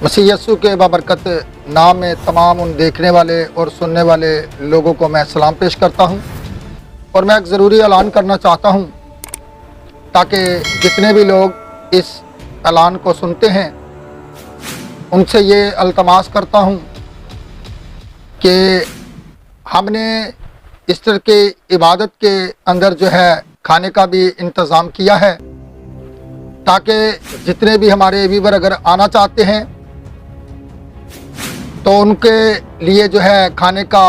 मसीह यस्सु के बाबरकत नाम में तमाम उन देखने वाले और सुनने वाले लोगों को मैं सलाम पेश करता हूं और मैं एक ज़रूरी ऐलान करना चाहता हूं ताकि जितने भी लोग इस ऐलान को सुनते हैं उनसे ये अल्तमास करता हूं कि हमने इस तरह के इबादत के अंदर जो है खाने का भी इंतज़ाम किया है ताकि जितने भी हमारे व्यूवर अगर आना चाहते हैं तो उनके लिए जो है खाने का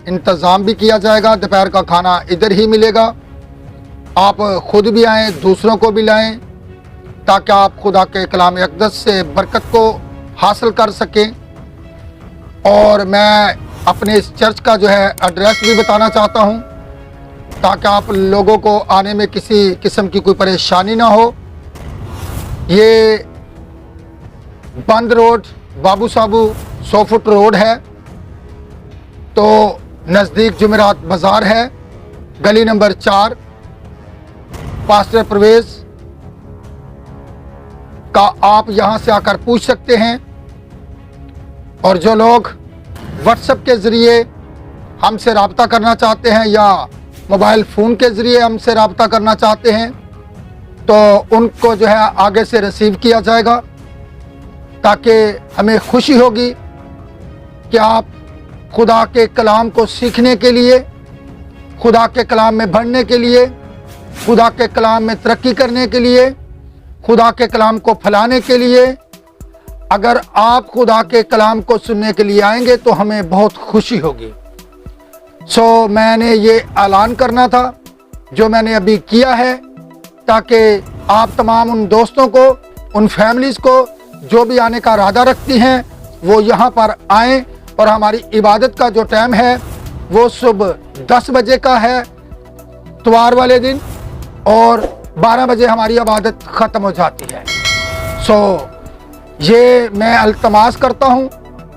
इंतज़ाम भी किया जाएगा। दोपहर का खाना इधर ही मिलेगा। आप ख़ुद भी आएँ, दूसरों को भी लाएं ताकि आप खुदा के कलाम अक़दस से बरकत को हासिल कर सकें। और मैं अपने इस चर्च का जो है एड्रेस भी बताना चाहता हूं ताकि आप लोगों को आने में किसी किस्म की कोई परेशानी ना हो। ये बंद रोड बाबू साबू 100 फुट रोड है, तो नज़दीक जुमेरात बाज़ार है, गली नंबर 4, पास्टर परवेज़ का आप यहाँ से आकर पूछ सकते हैं। और जो लोग व्हाट्सएप के ज़रिए हमसे रब्ता करना चाहते हैं या मोबाइल फ़ोन के ज़रिए हमसे रब्ता करना चाहते हैं तो उनको जो है आगे से रिसीव किया जाएगा ताकि हमें खुशी होगी कि आप खुदा के कलाम को सीखने के लिए, खुदा के कलाम में बढ़ने के लिए, खुदा के कलाम में तरक्की करने के लिए, खुदा के कलाम को फैलाने के लिए अगर आप खुदा के कलाम को सुनने के लिए आएंगे तो हमें बहुत खुशी होगी। मैंने ये ऐलान करना था जो मैंने अभी किया है ताकि आप तमाम उन दोस्तों को, उन फैमिलीज़ को जो भी आने का इरादा रखती हैं वो यहाँ पर आएँ। और हमारी इबादत का जो टाइम है वो सुबह 10 बजे का है इतवार वाले दिन और 12 बजे हमारी इबादत ख़त्म हो जाती है। ये मैं अल्तमास करता हूँ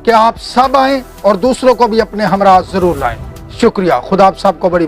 कि आप सब आएँ और दूसरों को भी अपने हमरा ज़रूर लाएँ। शुक्रिया। खुदा आप सबको बड़ी